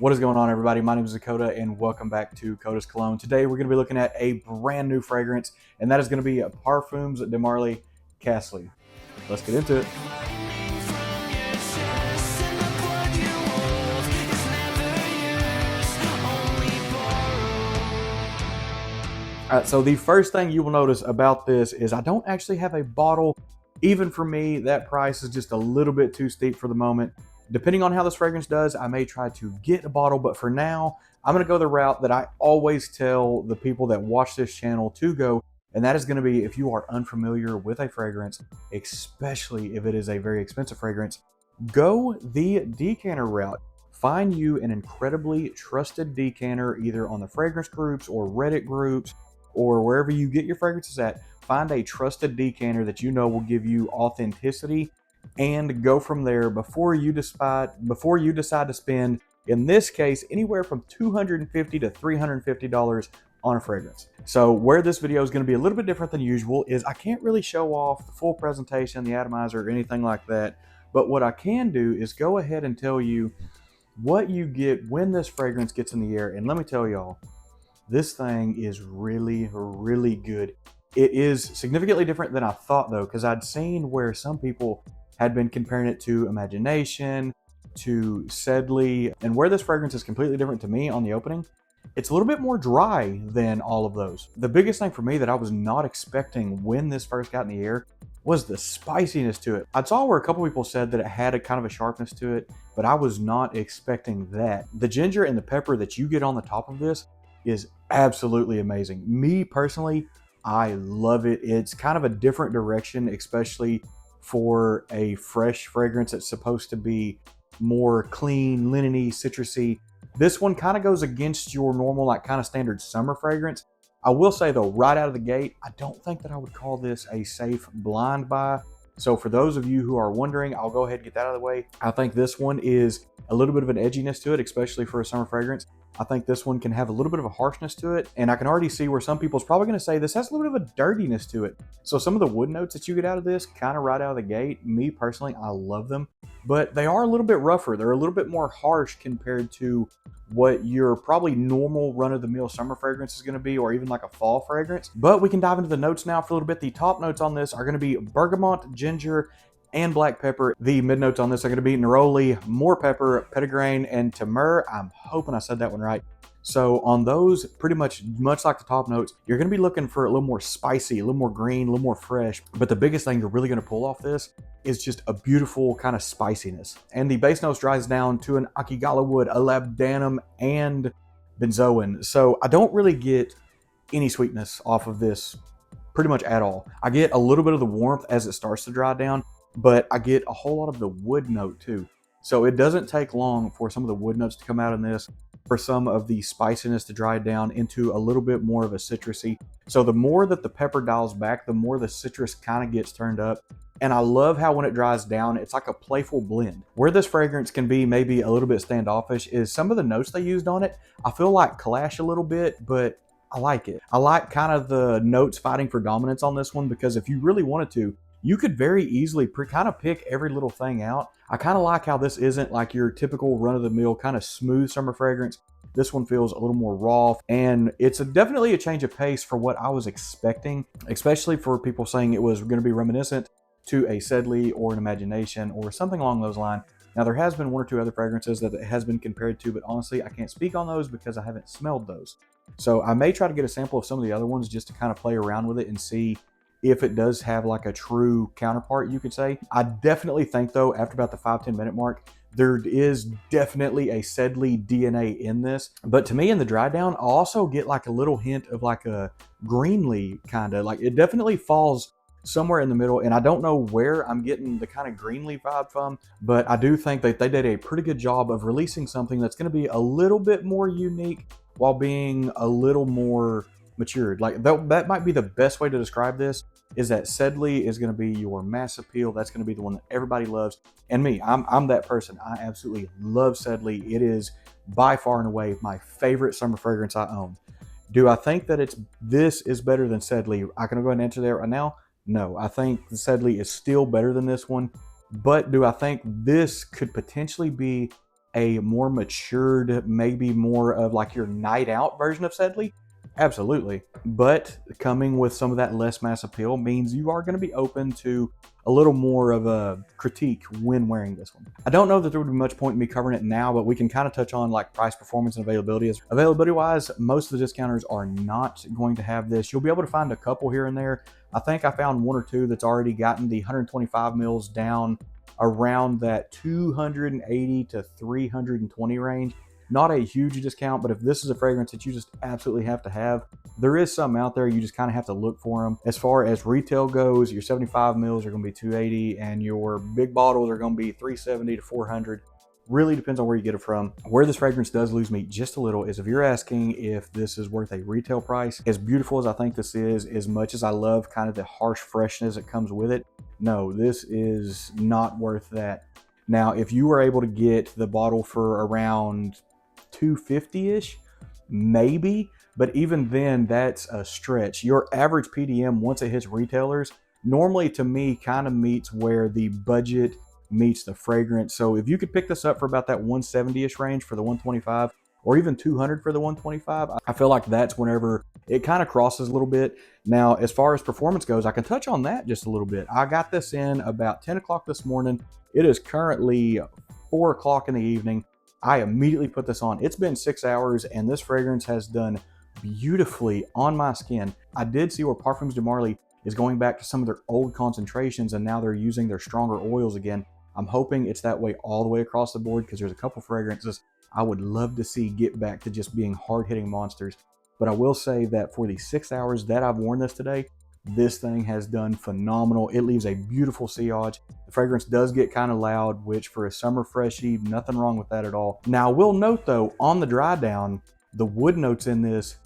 What is going on, everybody? My name is Dakota, and welcome back to Cologne. Today, we're going to be looking at a brand new fragrance, and that is going to be Parfums de Marly Castley. Let's get into it. All right, so the first thing you will notice about this is I don't actually have a bottle. Even for me, that price is just a little bit too steep for the moment. Depending on how this fragrance does, I may try to get a bottle, but for now, I'm gonna go the route that I always tell the people that watch this channel to go, and that is gonna be if you are unfamiliar with a fragrance, especially if it is a very expensive fragrance, go the decanter route. Find you an incredibly trusted decanter either on the fragrance groups or Reddit groups or wherever you get your fragrances at. Find a trusted decanter that you know will give you authenticity and go from there before you decide to spend, in this case, anywhere from $250 to $350 on a fragrance. So where this video is going to be a little bit different than usual is I can't really show off the full presentation, the atomizer, or anything like that. But what I can do is go ahead and tell you what you get when this fragrance gets in the air. And let me tell y'all, this thing is really, really good. It is significantly different than I thought, though, because I'd seen where some people had been comparing it to Imagination, to Sedley, and where this fragrance is completely different to me on the opening, it's a little bit more dry than all of those. The biggest thing for me that I was not expecting when this first got in the air was the spiciness to it. I saw where a couple people said that it had a kind of a sharpness to it, but I was not expecting that. The ginger and the pepper that you get on the top of this is absolutely amazing. Me personally, I love it. It's kind of a different direction, especially for a fresh fragrance that's supposed to be more clean, linen-y, citrusy. This one kind of goes against your normal, like kind of standard summer fragrance. I will say though, right out of the gate, I don't think that I would call this a safe blind buy. So for those of you who are wondering, I'll go ahead and get that out of the way. I think this one is a little bit of an edginess to it, especially for a summer fragrance. I think this one can have a little bit of a harshness to it, and I can already see where some people's probably going to say this has a little bit of a dirtiness to it. So some of the wood notes that you get out of this, kind of right out of the gate, me personally, I love them, but they are a little bit rougher. They're a little bit more harsh compared to what your probably normal run-of-the-mill summer fragrance is going to be, or even like a fall fragrance. But we can dive into the notes now for a little bit. The top notes on this are going to be bergamot, ginger, and black pepper. The mid notes on this are going to be neroli, more pepper, petitgrain, and tamar. I'm hoping I said that one right. So on those, pretty much like the top notes, you're going to be looking for a little more spicy, a little more green, a little more fresh. But the biggest thing you're really going to pull off this is just a beautiful kind of spiciness. And the base notes dries down to an akigala wood, a labdanum, and benzoin. So I don't really get any sweetness off of this pretty much at all. I get a little bit of the warmth as it starts to dry down, but I get a whole lot of the wood note too. So it doesn't take long for some of the wood notes to come out in this, for some of the spiciness to dry down into a little bit more of a citrusy. So the more that the pepper dials back, the more the citrus kind of gets turned up. And I love how when it dries down, it's like a playful blend. Where this fragrance can be maybe a little bit standoffish is some of the notes they used on it. I feel like clash a little bit, but I like it. I like kind of the notes fighting for dominance on this one, because if you really wanted to, you could very easily kind of pick every little thing out. I kind of like how this isn't like your typical run-of-the-mill kind of smooth summer fragrance. This one feels a little more raw, and it's definitely a change of pace for what I was expecting, especially for people saying it was going to be reminiscent to a Sedley or an Imagination or something along those lines. Now, there has been one or two other fragrances that it has been compared to, but honestly, I can't speak on those because I haven't smelled those. So I may try to get a sample of some of the other ones just to kind of play around with it and see if it does have like a true counterpart, you could say. I definitely think though, after about the 5-10 minute mark, there is definitely a Sedley DNA in this. But to me, in the Drydown, I also get like a little hint of like a greenly kind of, like it definitely falls somewhere in the middle. And I don't know where I'm getting the kind of greenly vibe from, but I do think that they did a pretty good job of releasing something that's going to be a little bit more unique while being a little more matured. Like that might be the best way to describe this, is that Sedley is going to be your mass appeal. That's going to be the one that everybody loves. And me, I'm that person. I absolutely love Sedley. It is by far and away my favorite summer fragrance I own. Do I think that this is better than Sedley? I can go ahead and answer that right now. No, I think the Sedley is still better than this one. But do I think this could potentially be a more matured, maybe more of like your night out version of Sedley? Absolutely. But coming with some of that less mass appeal means you are going to be open to a little more of a critique when wearing this one. I don't know that there would be much point in me covering it now, but we can kind of touch on like price, performance, and availability. Availability wise, most of the discounters are not going to have this. You'll be able to find a couple here and there. I think I found one or two that's already gotten the 125 mils down around that 280 to 320 range. Not a huge discount, but if this is a fragrance that you just absolutely have to have, there is some out there. You just kind of have to look for them. As far as retail goes, your 75 mils are going to be 280 and your big bottles are going to be 370 to 400. Really depends on where you get it from. Where this fragrance does lose me just a little is if you're asking if this is worth a retail price. As beautiful as I think this is, as much as I love kind of the harsh freshness that comes with it, no, this is not worth that. Now, if you were able to get the bottle for around 250-ish, maybe, but even then that's a stretch. Your average PDM, once it hits retailers, normally to me kind of meets where the budget meets the fragrance. So if you could pick this up for about that 170-ish range for the 125, or even 200 for the 125, I feel like that's whenever it kind of crosses a little bit. Now, as far as performance goes, I can touch on that just a little bit. I got this in about 10 o'clock this morning. It is currently 4 o'clock in the evening. I immediately put this on. It's been 6 hours and this fragrance has done beautifully on my skin. I did see where Parfums de Marly is going back to some of their old concentrations and now they're using their stronger oils again. I'm hoping it's that way all the way across the board because there's a couple fragrances I would love to see get back to just being hard-hitting monsters. But I will say that for the 6 hours that I've worn this today, this thing has done phenomenal. It leaves a beautiful sillage. The fragrance does get kind of loud, which for a summer freshie, nothing wrong with that at all. Now, I will note though, on the dry down, the wood notes in this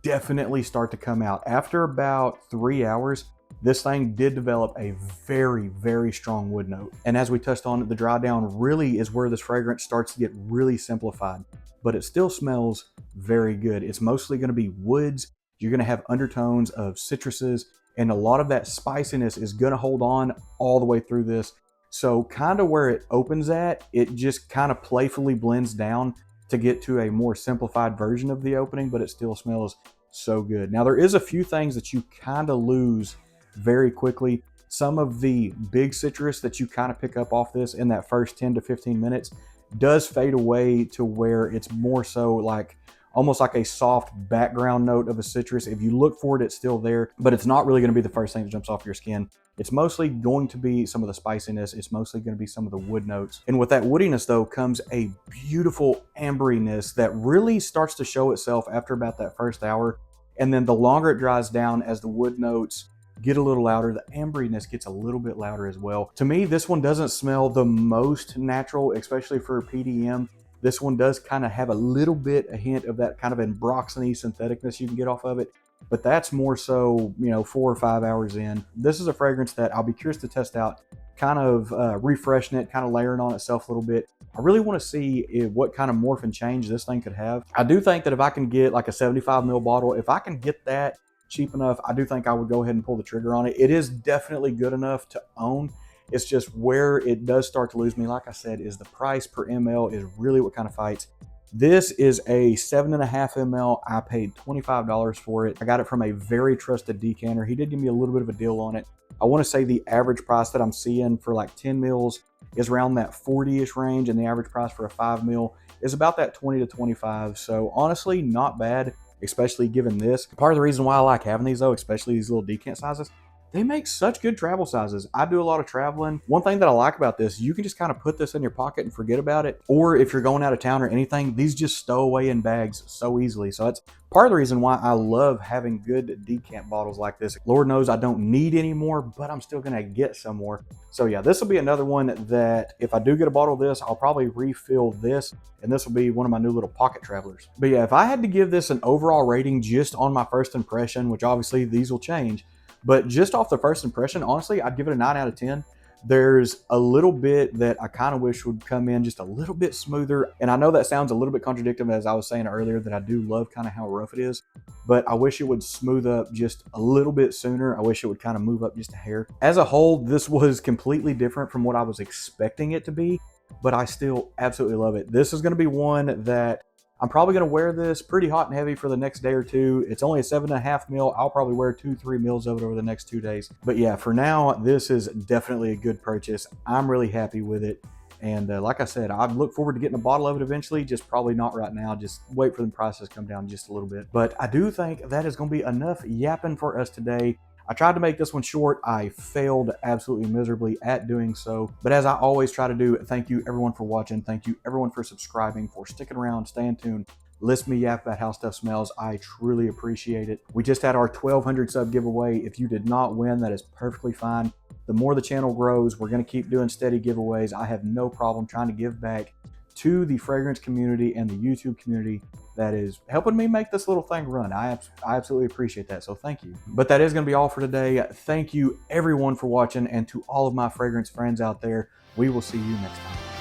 definitely start to come out. After about 3 hours, this thing did develop a very, very strong wood note. And as we touched on, the dry down really is where this fragrance starts to get really simplified, but it still smells very good. It's mostly going to be woods. You're going to have undertones of citruses, and a lot of that spiciness is going to hold on all the way through this. So kind of where it opens at, it just kind of playfully blends down to get to a more simplified version of the opening, but it still smells so good. Now, there is a few things that you kind of lose very quickly. Some of the big citrus that you kind of pick up off this in that first 10 to 15 minutes does fade away to where it's more so like almost like a soft background note of a citrus. If you look for it, it's still there, but it's not really going to be the first thing that jumps off your skin. It's mostly going to be some of the spiciness. It's mostly going to be some of the wood notes. And with that woodiness though comes a beautiful amberiness that really starts to show itself after about that first hour. And then the longer it dries down, as the wood notes get a little louder, the amberiness gets a little bit louder as well. To me, this one doesn't smell the most natural, especially for PDM. This one does kind of have a little bit, a hint of that kind of ambroxany syntheticness you can get off of it, but that's more so, 4 or 5 hours in. This is a fragrance that I'll be curious to test out, kind of refreshing it, kind of layering on itself a little bit. I really want to see what kind of morph and change this thing could have. I do think that if I can get like a 75 ml bottle, if I can get that cheap enough, I do think I would go ahead and pull the trigger on it. It is definitely good enough to own. It's just where it does start to lose me, like I said, is the price per ml is really what kind of fights. This is a 7.5 ml. I paid $25 for it. I got it from a very trusted decanter. He did give me a little bit of a deal on it. I want to say the average price that I'm seeing for like 10 mils is around that 40-ish range, and the average price for a 5 mil is about that 20 to 25. So honestly, not bad, especially given this. Part of the reason why I like having these though, especially these little decant sizes, they make such good travel sizes. I do a lot of traveling. One thing that I like about this, you can just kind of put this in your pocket and forget about it. Or if you're going out of town or anything, these just stow away in bags so easily. So that's part of the reason why I love having good decant bottles like this. Lord knows I don't need any more, but I'm still gonna get some more. So yeah, this will be another one that if I do get a bottle of this, I'll probably refill this, and this will be one of my new little pocket travelers. But yeah, if I had to give this an overall rating just on my first impression, which obviously these will change, but just off the first impression, honestly, I'd give it a 9 out of 10. There's a little bit that I kind of wish would come in just a little bit smoother. And I know that sounds a little bit contradictory, as I was saying earlier, that I do love kind of how rough it is, but I wish it would smooth up just a little bit sooner. I wish it would kind of move up just a hair. As a whole, this was completely different from what I was expecting it to be. but I still absolutely love it. This is going to be one that I'm probably going to wear this pretty hot and heavy for the next day or two. It's only a 7.5 mil. I'll probably wear 2-3 mils of it over the next 2 days. But yeah, for now, this is definitely a good purchase. I'm really happy with it. And like I said, I look forward to getting a bottle of it eventually, just probably not right now. Just wait for the prices to come down just a little bit. But I do think that is going to be enough yapping for us today. I tried to make this one short. I failed absolutely miserably at doing so. But as I always try to do, thank you everyone for watching. Thank you everyone for subscribing, for sticking around, staying tuned. Listen me yap about how stuff smells. I truly appreciate it. We just had our 1,200 sub giveaway. If you did not win, that is perfectly fine. The more the channel grows, we're going to keep doing steady giveaways. I have no problem trying to give back to the fragrance community and the YouTube community that is helping me make this little thing run. I absolutely appreciate that, so thank you. But that is going to be all for today. Thank you everyone for watching, and to all of my fragrance friends out there, we will see you next time.